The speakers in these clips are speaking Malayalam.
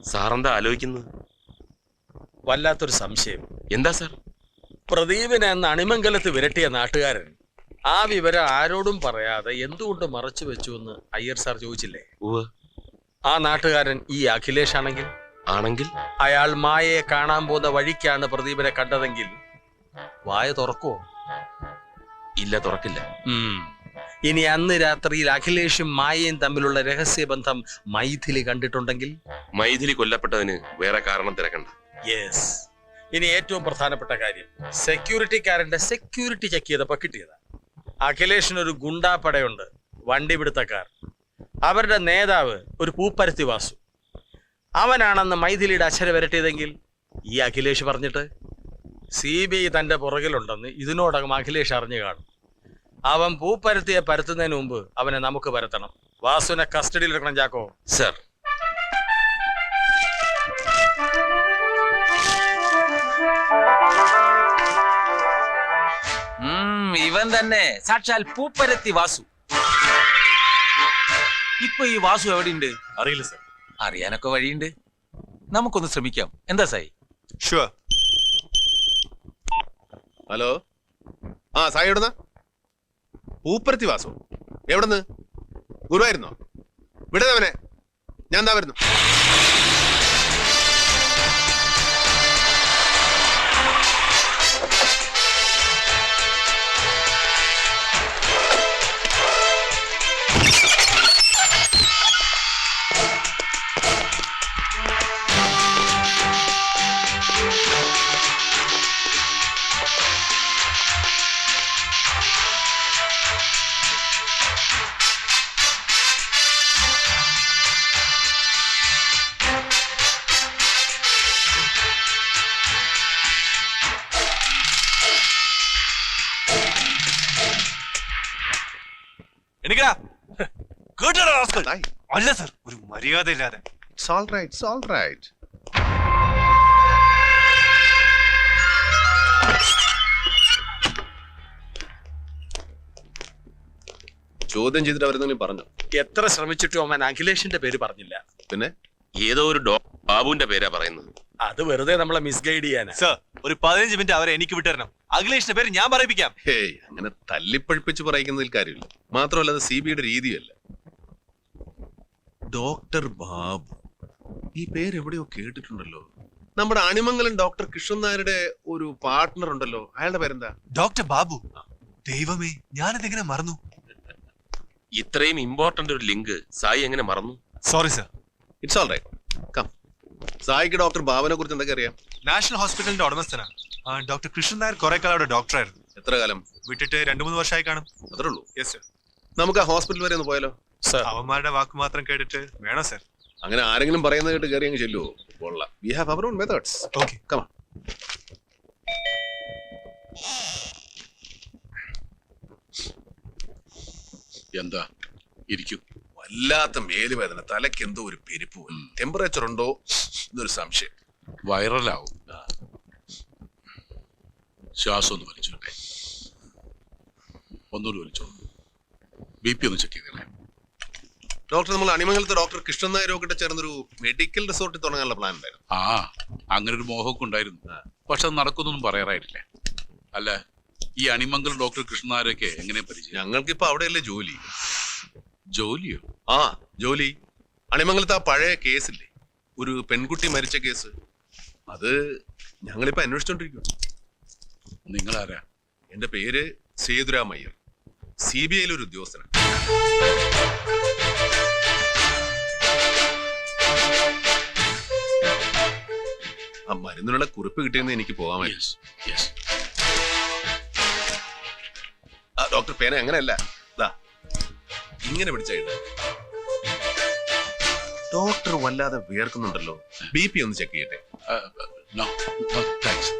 സാറെന്താ ആലോചിക്കുന്നത്? വല്ലാത്തൊരു സംശയം. എന്താ സാർ? പ്രദീപിനെ അന്ന് അണിമംഗലത്ത് വിരട്ടിയ നാട്ടുകാരൻ ആ വിവരം ആരോടും പറയാതെ എന്തുകൊണ്ട് മറച്ചു വെച്ചു എന്ന് അയ്യർ സാർ ചോദിച്ചില്ലേ? ആ നാട്ടുകാരൻ ഈ അഖിലേഷ് ആണെങ്കിൽ അയാൾ മായയെ കാണാൻ പോകുന്ന വഴിക്കാണ് പ്രദീപിനെ കണ്ടതെങ്കിൽ വായ തുറക്കുവോ? ഇല്ല, തുറക്കില്ല. ഇനി അന്ന് രാത്രിയിൽ അഖിലേഷും മായയും തമ്മിലുള്ള രഹസ്യബന്ധം മൈഥിലി കണ്ടിട്ടുണ്ടെങ്കിൽ? മൈഥിലി കൊല്ലപ്പെട്ടതിന് വേറെ കാരണം തിരക്കണ്ട. യെസ്. ഇനി ഏറ്റവും പ്രധാനപ്പെട്ട കാര്യം, സെക്യൂരിറ്റിക്കാരന്റെ സെക്യൂരിറ്റി ചെക്ക് ചെയ്തപ്പോ കിട്ടിയതാ. അഖിലേഷിനൊരു ഗുണ്ടാപ്പടയുണ്ട്, വണ്ടി പിടുത്തക്കാർ. അവരുടെ നേതാവ് ഒരു പൂപ്പരുത്തി വാസു. അവനാണെന്ന് മൈഥിലിയുടെ അച്ഛനെ വരട്ടിയതെങ്കിൽ ഈ അഖിലേഷ് പറഞ്ഞിട്ട് CBI തന്റെ പുറകിലുണ്ടെന്ന് ഇതിനോടകം അഖിലേഷ് അറിഞ്ഞു കാണും. അവൻ പൂപ്പരുത്തിയെ പരത്തുന്നതിന് മുമ്പ് അവനെ നമുക്ക് പരത്തണം. വാസുവിനെ കസ്റ്റഡിയിൽ എടുക്കണം ചാക്കോ. സർ. ഇവൻ തന്നെ, സാക്ഷാൽ പൂപ്പരത്തി വാസു. ഇപ്പൊ ഈ വാസു എവിടെയുണ്ട്? അറിയില്ല സർ. അറിയാനൊക്കെ വഴിയുണ്ട്, നമുക്കൊന്ന് ശ്രമിക്കാം. എന്താ സായി? ഷുവർ. ഹലോ. സായി എവിടുന്ന? പൂപ്പരത്തി വാസു എവിടുന്ന്? ഗുരുവായിരുന്നോ? വിടുന്നവനെ, ഞാൻ എന്താ വരുന്നു. അല്ല സർ, ഒരു മര്യാദ ഇല്ലാതെ. ചോദ്യം ചെയ്തിട്ട് അവരെന്തെങ്കിലും പറഞ്ഞു? എത്ര ശ്രമിച്ചിട്ടും അവൻ അഖിലേഷിന്റെ പേര് പറഞ്ഞില്ല. പിന്നെ ഏതോ ഒരു ബാബുവിന്റെ പേരാ പറയുന്നത്. അത് വെറുതെ നമ്മളെ മിസ്ഗൈഡ് ചെയ്യാനാ. സർ, ഒരു 15 മിനിറ്റ് അവരെ എനിക്ക് വിട്ടുതരണം. അഖിലേഷിന്റെ പേര് ഞാൻ പറയിപ്പിക്കാം. ഹേയ്, അങ്ങനെ തല്ലിപ്പഴിപ്പിച്ച് പറയിക്കുന്നതിൽ കാര്യമില്ല. മാത്രമല്ല, അത് CBIയുടെ രീതിയല്ല. ഡോക്ടർ ബാബു, ഈ പേര് എവിടെയോ കേട്ടിട്ടുണ്ടല്ലോ. നമ്മുടെ അണിമംഗലം ഡോക്ടർ കൃഷ്ണൻ നായരുടെ ഒരു പാർട്ട്ണർ ഉണ്ടല്ലോ, അയാളുടെ പേരെന്താ? ഡോക്ടർ ബാബു. ദൈവമേ, ഞാനതെങ്ങനെ മറന്നു? ഇത്രയും ഇമ്പോർട്ടന്റ് ഒരു ലിങ്ക് സായി എങ്ങനെ മറന്നു? Sorry sir. It's all right. Come. സായിക്ക് ഡോക്ടർ ബാബുവിനെ കുറിച്ച് എന്തൊക്കെ അറിയാം? നാഷണൽ ഹോസ്പിറ്റലിന്റെ ഉടമസ്ഥനാണ്. ഡോക്ടർ കൃഷ്ണൻ നായർ കുറെ കാലം അവിടെ ഡോക്ടറായിരുന്നു. എത്ര കാലം? വിട്ടിട്ട് 2-3 വർഷമായി കാണും. അത്രേ ഉള്ളൂ? Yes sir. നമുക്ക് ആ ഹോസ്പിറ്റൽ വരെ ഒന്ന് പോയാലോ? അവന്മാരുടെ വാക്ക് മാത്രം കേട്ടിട്ട് വേണോ സർ? അങ്ങനെ ആരെങ്കിലും പറയുന്നത് കേട്ട് കയറി അങ്ങ് ചെല്ലുവോ? കൊള്ളാം. We have our own methods. Okay, come on. എന്താ? ഇരിക്കും. വല്ലാത്ത മേലുവേദന, തലയ്ക്ക് എന്തോ ഒരു പെരുപ്പ്. ടെമ്പറേച്ചർ ഉണ്ടോ എന്നൊരു സംശയം. വൈറലാവും. ശ്വാസം ഒന്ന് വലിച്ചോട്ടെ. ഒന്നുകൂടി വലിച്ചോ. BP ഒന്ന് ചെക്ക് ചെയ്തേ. ഡോക്ടർ, നമ്മൾ അണിമംഗലത്തെ ഡോക്ടർ കൃഷ്ണൻ നായരോക്കിട്ട് ചേർന്നൊരു മെഡിക്കൽ റിസോർട്ട് തുടങ്ങാനുള്ള പ്ലാൻ ഉണ്ടായിരുന്നു. അങ്ങനെ ഒരു മോഹമൊക്കെ ഉണ്ടായിരുന്നു. പക്ഷെ അത് നടക്കുന്നൊന്നും പറയാറായിട്ടില്ല. അല്ല, ഈ അണിമംഗലം ഡോക്ടർ കൃഷ്ണൻ നായരൊക്കെ എങ്ങനെ പരിചയം? ഞങ്ങൾക്കിപ്പോ അവിടെയല്ലേ ജോലി. ജോലിയോ? ജോലി. അണിമംഗലത്ത് ആ പഴയ കേസില്ലേ, ഒരു പെൺകുട്ടി മരിച്ച കേസ്, അത് ഞങ്ങളിപ്പോ അന്വേഷിച്ചോണ്ടിരിക്കും. നിങ്ങളാരാ? എന്റെ പേര് സേതുരാമയ്യർ. CBIയിലെ ഒരു ഉദ്യോഗസ്ഥനാണ്. ആ മരുന്നിനുള്ള കുറിപ്പ് കിട്ടിയെന്ന് എനിക്ക് പോകാമായിരുന്നു. ഡോക്ടർ, പേന അങ്ങനെയല്ല, ഇങ്ങനെ പിടിച്ചായിട്ട്. ഡോക്ടർ വല്ലാതെ വിയർക്കുന്നുണ്ടല്ലോ. BP ഒന്ന് ചെക്ക് ചെയ്യട്ടെ. താങ്ക്സ്.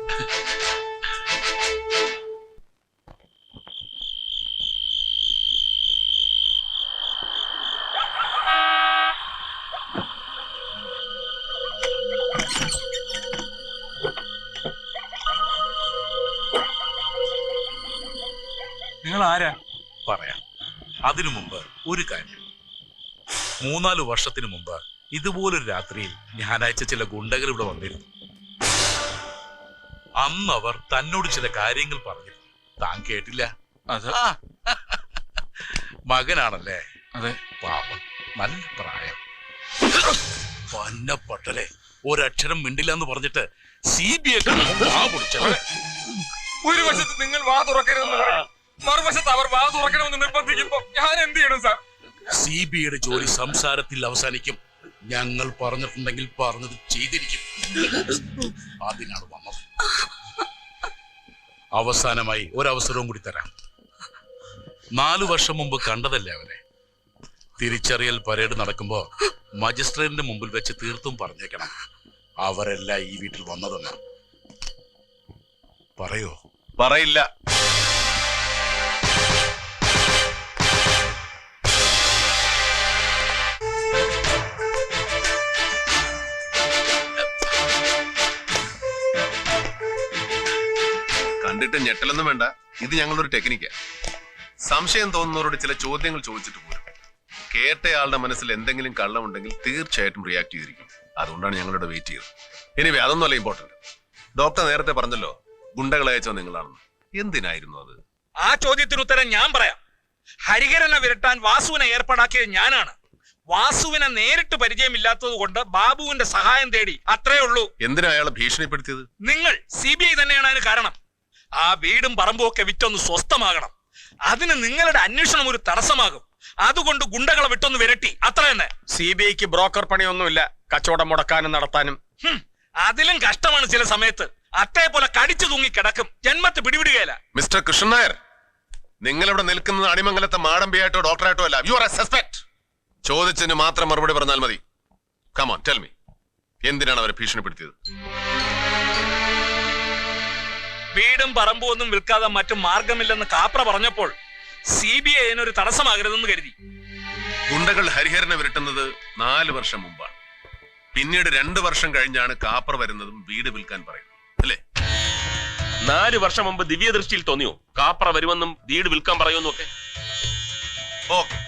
നിങ്ങൾ ആരാ? പറയാം. അതിനു മുമ്പ് ഒരു കാര്യം. 3-4 വർഷത്തിന് മുമ്പ് ഇതുപോലൊരു രാത്രിയിൽ ഞായറാഴ്ച ചില ഗുണ്ടകൾ ഇവിടെ വന്നിരുന്നു. അന്ന് അവർ തന്നോട് ചില കാര്യങ്ങൾ പറഞ്ഞിരുന്നു. താൻ കേട്ടില്ല? അത് ആ, മകനാണല്ലേ? അതെ. പാപം, നല്ല പ്രായം. പന്നപ്പട്ടലെ ഒരക്ഷരം മിണ്ടില്ല എന്ന് പറഞ്ഞിട്ട് CBI പൊടിച്ചവരെ. ഒരു വശത്ത് നിങ്ങൾ വാ തുറക്കരുതെന്ന് പറയും, മറുവശത്ത് അവർ വാ തുറക്കണമെന്ന് നിർബന്ധിക്കുമ്പോ ഞാൻ എന്ത് ചെയ്യണം സാർ? CBIയുടെ ജോലി സംസാരത്തിൽ അവസാനിക്കും. ഞങ്ങൾ പറഞ്ഞിട്ടുണ്ടെങ്കിൽ പറഞ്ഞത് ചെയ്തിരിക്കും. അതിനാണ് വന്നത്. അവസാനമായി ഒരവസരവും കൂടി തരാം. 4 വർഷം മുമ്പ് കണ്ടതല്ലേ അവരെ. തിരിച്ചറിയൽ പരേഡ് നടക്കുമ്പോ മജിസ്ട്രേറ്റിന്റെ മുമ്പിൽ വെച്ച് തീർത്തും പറഞ്ഞേക്കണം അവരെല്ലാം ഈ വീട്ടിൽ വന്നതെന്ന്. പറയോ? പറയില്ല. കണ്ടിട്ട് ഞെട്ടലൊന്നും വേണ്ട. ഇത് ഞങ്ങളൊരു ടെക്നിക്കാ. സംശയം തോന്നുന്നവരോട് ചില ചോദ്യങ്ങൾ ചോദിച്ചിട്ട് പോരും. കേട്ടയാളുടെ മനസ്സിൽ എന്തെങ്കിലും കള്ളമുണ്ടെങ്കിൽ തീർച്ചയായിട്ടും റിയാക്ട് ചെയ്തിരിക്കും. അതുകൊണ്ടാണ് ഞങ്ങളുടെ വെയിറ്റ് ചെയ്തത്. ഇനി അതൊന്നുമല്ല ഇമ്പോർട്ടന്റ്. ഡോക്ടർ നേരത്തെ പറഞ്ഞല്ലോ ഗുണ്ടകളെ അയച്ചോ നിങ്ങളാണെന്ന്. എന്തിനായിരുന്നു അത്? ആ ചോദ്യത്തിന് ഉത്തരം ഞാൻ പറയാം. ഹരിഹരനെ വിരട്ടാൻ വാസുവിനെ ഏർപ്പാടാക്കിയത് ഞാനാണ്. വാസുവിനെ നേരിട്ട് പരിചയമില്ലാത്തത് കൊണ്ട് ബാബുവിന്റെ സഹായം തേടി, അത്രേ ഉള്ളൂ. എന്തിനാ അയാളെ ഭീഷണിപ്പെടുത്തിയത്? നിങ്ങൾ CBI തന്നെയാണ് അതിന് കാരണം. ആ വീടും പറമ്പും ഒക്കെ വിറ്റൊന്ന് സ്വസ്ഥമാകണം. അതിന് നിങ്ങളുടെ അന്വേഷണം ഒരു തടസ്സമാകും. അതുകൊണ്ട് ഗുണ്ടകളെ വിട്ടൊന്ന് വിരട്ടി, അത്ര തന്നെ. CBIക്ക് ബ്രോക്കർ പണിയൊന്നുമില്ല, കച്ചവടം മുടക്കാനും നടത്താനും. അതിലും കഷ്ടമാണ് ചില സമയത്ത്. അത്തേ പോലെ കടിച്ചു തൂങ്ങി കിടക്കും. ജന്മത്ത് പിടിവിടുകയില്ല. മിസ്റ്റർ കൃഷ്ണൻ നായർ, നിങ്ങളിവിടെ നിൽക്കുന്നത് അണിമംഗലത്തെ മാടമ്പിയായിട്ടോ ഡോക്ടറായിട്ടോ അല്ല. You are A suspect. ചോദിച്ചതിന് മാത്രം മറുപടി പറഞ്ഞാൽ മതി. കം ഓൺ, ടെൽ മീ, എന്തിനാണ് അവരെ ഭീഷണിപ്പെടുത്തിയത്? വീടും പറമ്പും ഒന്നും വിൽക്കാതെ മറ്റു മാർഗമില്ലെന്ന് കാപ്ര പറഞ്ഞപ്പോൾ CBI അതിനൊരു തടസ്സമാകരുതെന്ന് കരുതി. ഗുണ്ടകൾ ഹരിഹരനെ വിരട്ടുന്നത് 4 വർഷം മുമ്പാണ്. പിന്നീട് 2 വർഷം കഴിഞ്ഞാണ് കാപ്പർ വരുന്നതും വീട് വിൽക്കാൻ പറയുന്നത്, അല്ലേ? 4 വർഷം മുമ്പ് ദിവ്യദൃഷ്ടിയിൽ തോന്നിയോ കാപ്ര വരുമെന്നും വീട് വിൽക്കാൻ പറയുമെന്നും ഒക്കെ? ഓക്കെ,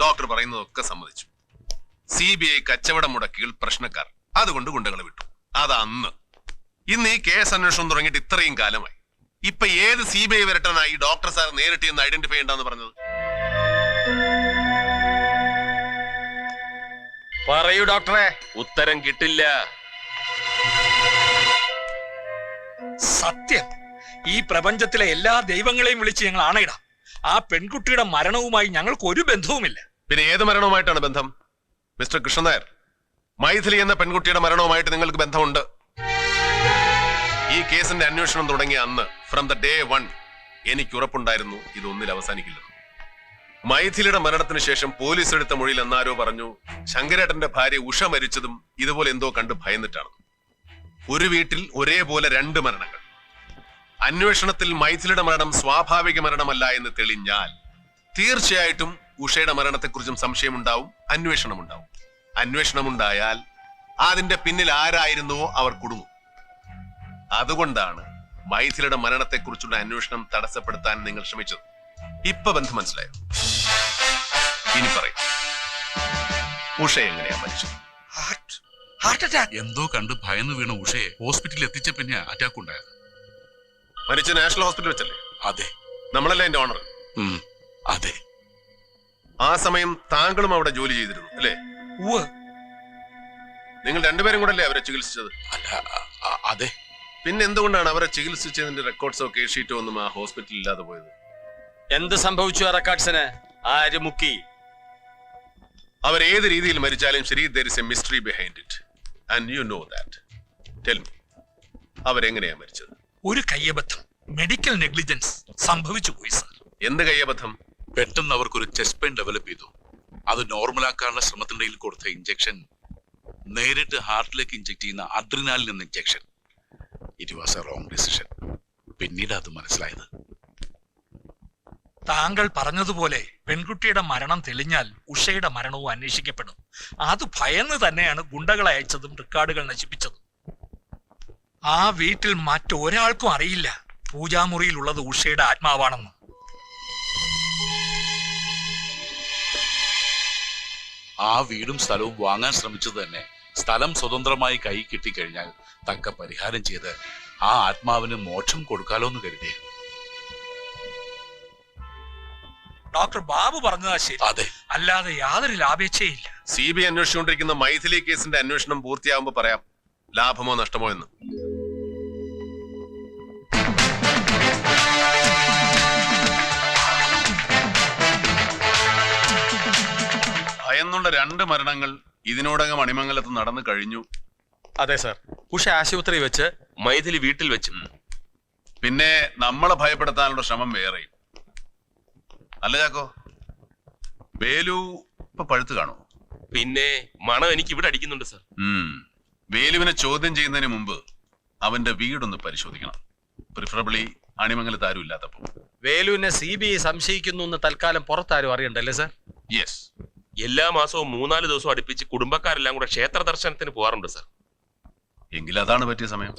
ഡോക്ടർ പറയുന്നതൊക്കെ സമ്മതിച്ചു. CBI കച്ചവടം മുടക്കികൾ പ്രശ്നക്കാർ, അതുകൊണ്ട് ഗുണ്ടകളെ വിട്ടു. അതന്ന്. ഇന്ന് ഈ കേസ് അന്വേഷണം തുടങ്ങിയിട്ട് ഇത്രയും കാലമായി. ഇപ്പൊ ഏത് CBI വിരട്ടനായി ഡോക്ടർ സാർ നേരിട്ട് എന്ന് ഐഡന്റിഫൈ ചെയ്യണ്ടെന്ന് പറഞ്ഞത്? പറയൂ ഡോക്ടറെ. ഉത്തരം കിട്ടില്ല. സത്യം, ഈ പ്രപഞ്ചത്തിലെ എല്ലാ ദൈവങ്ങളെയും വിളിച്ച് ഞങ്ങൾ ആണയിടാം. ആ പെൺകുട്ടിയുടെ മരണവുമായി ഞങ്ങൾക്ക് ഒരു ബന്ധവുമില്ല. പിന്നെ ഏത് മരണവുമായിട്ടാണ് ബന്ധം? മിസ്റ്റർ കൃഷ്ണൻ നായർ, മൈഥിലി എന്ന പെൺകുട്ടിയുടെ മരണവുമായിട്ട് നിങ്ങൾക്ക് ബന്ധമുണ്ട്. ഈ കേസിന്റെ അന്വേഷണം തുടങ്ങിയ അന്ന്, ഫ്രം ദ ഡേ 1, എനിക്ക് ഉറപ്പുണ്ടായിരുന്നു ഇതൊന്നിൽ അവസാനിക്കില്ലെന്ന്. മൈഥിലിയുടെ മരണത്തിന് ശേഷം പോലീസ് എടുത്ത മൊഴിയിൽ എന്നാരോ പറഞ്ഞു ശങ്കരേട്ടന്റെ ഭാര്യ ഉഷ മരിച്ചതും ഇതുപോലെ എന്തോ കണ്ട് ഭയന്നിട്ടാണ്. ഒരു വീട്ടിൽ ഒരേപോലെ 2 മരണങ്ങൾ. അന്വേഷണത്തിൽ മൈഥിലിയുടെ മരണം സ്വാഭാവിക മരണമല്ല എന്ന് തെളിഞ്ഞാൽ തീർച്ചയായിട്ടും ഉഷയുടെ മരണത്തെക്കുറിച്ചും സംശയമുണ്ടാവും, അന്വേഷണമുണ്ടാവും. അന്വേഷണമുണ്ടായാൽ അതിന്റെ പിന്നിൽ ആരായിരുന്നുവോ അവർ കുടുങ്ങും. അതുകൊണ്ടാണ് മൈഥിലിയുടെ മരണത്തെക്കുറിച്ചുള്ള അന്വേഷണം തടസ്സപ്പെടുത്താൻ നിങ്ങൾ ശ്രമിച്ചത്. ഇപ്പൊ ബന്ധം മനസ്സിലായോ? ഇനി പറയും, ഉഷ എങ്ങനെയാ മരിച്ചത്? Heart attack. എന്തോ കണ്ട് ഭയന്ന് വീണ ഉഷയെ ഹോസ്പിറ്റലിൽ എത്തിച്ച പിന്നെ അറ്റാക്ക് ഉണ്ടായത്. മരിച്ച നാഷണൽ ഹോസ്പിറ്റൽ വെച്ചല്ലേ? അതെ. നമ്മളല്ലേ എന്റെ ഓണർ? അതെ. ആ സമയം താങ്കളും അവിടെ ജോലി ചെയ്തിരുന്നു അല്ലേ? നിങ്ങൾ രണ്ടുപേരും കൂടെ അല്ലേ അവരെ ചികിത്സിച്ചത്? അല്ല, അതെ. പിന്നെ എന്തുകൊണ്ടാണ് അവരെ ചികിത്സിച്ചതിന്റെ റെക്കോർഡ്സോ കേസ് ഷീറ്റോ ഒന്നും ആ ഹോസ്പിറ്റലിൽ ഇല്ലാതെ പോയത്? എന്ത് സംഭവിച്ചു ആ റെക്കോർഡ്സിന്? ആര് മുക്കി? അവർ ഏത് രീതിയിൽ മരിച്ചാലും ശരി, there is a mystery behind it and you know that. Tell me, അവരെങ്ങനെയാ മരിച്ചത്? ഒരു കയ്യബദ്ധം, മെഡിക്കൽ നെഗ്ലിജൻസ് സംഭവിച്ചു പോയി സർ. എന്ത് കയ്യബദ്ധം? പെട്ടെന്ന് അവർക്കൊരു ചെസ്റ്റ് പെയിൻ ഡെവലപ്പ് ചെയ്തു. അത് നോർമലാക്കാനുള്ള ശ്രമത്തിനിടയിൽ കൊടുത്ത ഇഞ്ചക്ഷൻ നേരിട്ട് ഹാർട്ടിലേക്ക് ഇഞ്ചക്ട് ചെയ്യുന്ന അഡ്രിനാലിൻ എന്ന injection. It was A wrong decision. പിന്നീട് അത് മനസ്സിലായത്. താങ്കൾ പറഞ്ഞതുപോലെ പെൺകുട്ടിയുടെ മരണം തെളിഞ്ഞാൽ ഉഷയുടെ മരണവും അന്വേഷിക്കപ്പെടും. അത് ഭയന്ന് തന്നെയാണ് ഗുണ്ടകളെ അയച്ചതും റെക്കോർഡുകൾ നശിപ്പിച്ചതും. ആ വീട്ടിൽ മറ്റൊരാൾക്കും അറിയില്ല പൂജാമുറിയിലുള്ളത് ഉഷയുടെ ആത്മാവാണെന്ന്. ആ വീടും സ്ഥലവും വാങ്ങാൻ ശ്രമിച്ചത് തന്നെ സ്ഥലം സ്വതന്ത്രമായി കൈ കിട്ടിക്കഴിഞ്ഞാൽ തക്ക പരിഹാരം ചെയ്ത് ആ ആത്മാവിന് മോക്ഷം കൊടുക്കാലോ എന്ന് കരുതിയ. ഡോക്ടർ ബാബു പറഞ്ഞതാ ശരി. അതെ, അല്ലാതെ യാതൊരു ലാഭേച്ഛയില്ല. CBI അന്വേഷിച്ചുകൊണ്ടിരിക്കുന്ന മൈഥിലി കേസിന്റെ അന്വേഷണം പൂർത്തിയാകുമ്പോൾ പറയാം ലാഭമോ നഷ്ടമോ എന്ന്. ഭയന്നുള്ള 2 മരണങ്ങൾ ഇതിനോടകം അണിമംഗലത്ത് നടന്നു കഴിഞ്ഞു. അതെ സർ, ഉഷ ആശുപത്രി വെച്ച്, മൈഥിലി വീട്ടിൽ വെച്ചും. പിന്നെ നമ്മളെ ഭയപ്പെടുത്താനുള്ള ശ്രമം വേറെയും. അല്ല ചാക്കോ, വേലു ഇപ്പൊ പഴുത്ത് കാണുമോ? പിന്നെ മണം എനിക്ക് ഇവിടെ അടിക്കുന്നുണ്ട് സർ. വേലുവിനെ ചോദ്യം ചെയ്യുന്നതിന് മുമ്പ് അവന്റെ വീടൊന്ന് പരിശോധിക്കണം. പ്രിഫറബിളി അണിമംഗലത്ത് ആരും ഇല്ലാത്തപ്പോ. വേലുവിനെ CBI സംശയിക്കുന്നു എന്ന് തൽക്കാലം പുറത്താരും അറിയണ്ടല്ലേ സർ? യെസ്. എല്ലാ മാസവും 3-4 ദിവസം അടുപ്പിച്ച് കുടുംബക്കാരെല്ലാം കൂടെ ക്ഷേത്ര ദർശനത്തിന് പോകാറുണ്ട് സർ. എങ്കിൽ അതാണ് പറ്റിയ സമയം.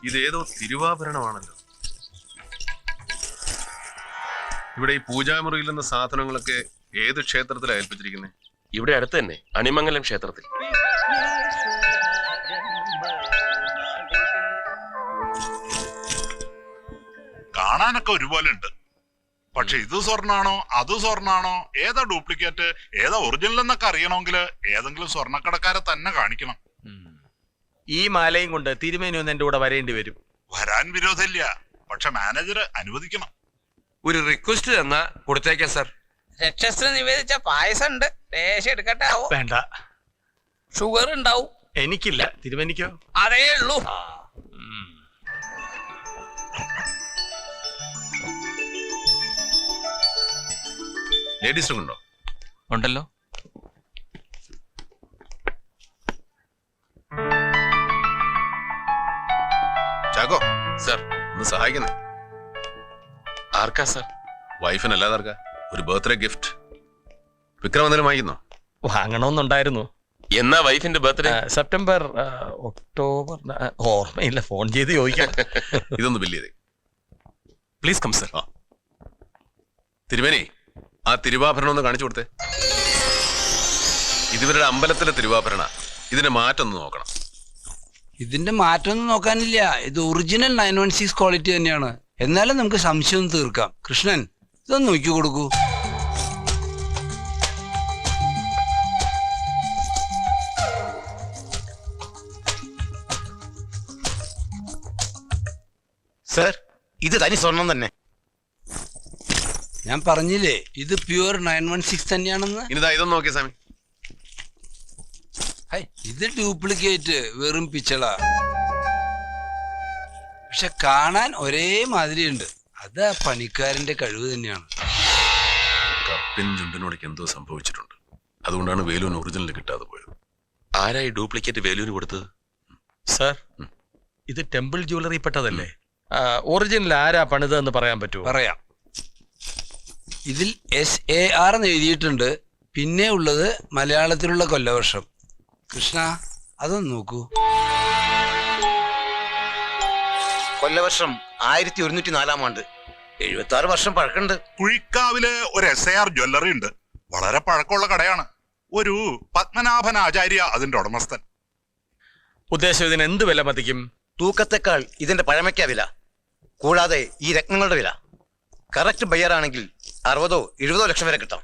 ഇതേതോ തിരുവാഭരണമാണല്ലോ. ഇവിടെ ഈ പൂജാമുറിയിൽ നിന്ന് സാധനങ്ങളൊക്കെ ഏത് ക്ഷേത്രത്തിലാണ് ഏൽപ്പിച്ചിരിക്കുന്നത്? ഇവിടെ അടുത്ത് തന്നെ അണിമംഗലം ക്ഷേത്രത്തിൽ. കാണാനൊക്കെ ഒരുപോലെ ഉണ്ട്. പക്ഷെ ഇത് സ്വർണ്ണാണോ അത് സ്വർണ്ണാണോ, ഏതാ ഡ്യൂപ്ലിക്കേറ്റ് ഏതാ ഒറിജിനൽ എന്നൊക്കെ അറിയണമെങ്കിൽ ഏതെങ്കിലും സ്വർണ്ണക്കടക്കാരെ തന്നെ കാണിക്കണം. ഈ മാലയും കൊണ്ട് തിരുമേനി ഒന്ന് എന്റെ കൂടെ വരേണ്ടി വരും. വരാൻ വിരോധമില്ല, പക്ഷെ മാനേജർ അനുവദിക്കണം. ഒരു റിക്വസ്റ്റ് തന്നാ കൊടുത്തേക്കാം സർ. രക്ഷസ് നിവേദിച്ച പായസം ഉണ്ട്, ലേശം എടുക്കട്ടെ. ആവോ? വേണ്ട, ഷുഗർ ഉണ്ടാവും. എനിക്കില്ല. തിരുമേനിക്കോ? അതേ ഉള്ളൂ. ലേഡീസ് ഉണ്ടോ? ഉണ്ടല്ലോ. ചാക്കോ സർ. ഒന്ന് സഹായിക്കുന്നേ. ആർക്കാ സർ? വൈഫിനല്ലാതെ ആർക്കാ? ഒരു ബർത്ത്ഡേ ഗിഫ്റ്റ്. വിക്രം എന്തെങ്കിലും വാങ്ങിക്കുന്നോ? വാങ്ങണമെന്നുണ്ടായിരുന്നു. എന്നാ വൈഫിന്റെ ബർത്ത്ഡേ? സെപ്റ്റംബർ, ഒക്ടോബർ, ഓർമ്മയില്ല. ഫോൺ ചെയ്ത് ചോദിക്കാം. ഇതൊന്ന് ബില്ല് ചെയ്തേ. Please come sir. തിരുമേനി, ആ തിരുവാഭരണം ഒന്ന് കാണിച്ചു കൊടുത്തേ. ഇതിവരുടെ അമ്പലത്തിലെ തിരുവാഭരണ. ഇതിന്റെ മാറ്റം ഒന്ന് നോക്കണം. ഇതിന്റെ മാറ്റമൊന്നും നോക്കാനില്ല. ഇത് ഒറിജിനൽ 916 ക്വാളിറ്റി തന്നെയാണ്. എന്നാലും നമുക്ക് സംശയം തീർക്കാം. കൃഷ്ണൻ, ഇതൊന്ന് നോക്കി കൊടുക്കൂ. സർ, ഇത് തനി സ്വർണം തന്നെ. ഞാൻ പറഞ്ഞില്ലേ ഇത് പ്യുവർ 916 തന്നെയാണെന്ന്. ഇനിതാ ഇതൊന്ന് നോക്കിയ സ്വാമി. ഇത് ഡ്യൂപ്ലിക്കേറ്റ്, വെറും പിച്ചള. പക്ഷെ കാണാൻ ഒരേ മാതിരിയുണ്ട്. അത് ആ പണിക്കാരന്റെ കഴിവ് തന്നെയാണ്. കപ്പിനും ചുണ്ടിനോടൊക്കെ എന്തോ സംഭവിച്ചിട്ടുണ്ട്. അതുകൊണ്ടാണ് വേലുവിന് ഒറിജിനൽ കിട്ടാതെ പോയത്. ആരായി ഡ്യൂപ്ലിക്കേറ്റ് വേലുവിന് കൊടുത്തത്? സർ, ഇത് ടെമ്പിൾ ജ്വല്ലറി പെട്ടതല്ലേ? ഒറിജിനൽ ആരാ പണിതെന്ന് പറയാൻ പറ്റുമോ? പറയാം. ഇതിൽ SAR എന്ന് എഴുതിയിട്ടുണ്ട്. പിന്നെ ഉള്ളത് മലയാളത്തിലുള്ള കൊല്ലവർഷം. കൃഷ്ണ, അതൊന്ന് നോക്കൂ. കൊല്ലവർഷം 1104 ആണ്ട്. 76 വർഷം പഴക്കമുണ്ട്. കുഴിക്കാവില് ഒരു SAR ജ്വല്ലറി ഉണ്ട്. വളരെ പഴക്കമുള്ള കടയാണ്. ഒരു പത്മനാഭൻ ആചാര്യ അതിന്റെ ഉടമസ്ഥൻ. ഉദ്ദേശം ഇതിന് എന്ത് വില മതിക്കും? തൂക്കത്തെക്കാൾ ഇതിന്റെ പഴമയ്ക്കാ വില. കൂടാതെ ഈ രത്നങ്ങളുടെ വില. കറക്റ്റ് ബയ്യറാണെങ്കിൽ 60-70 ലക്ഷം വരെ കിട്ടാം.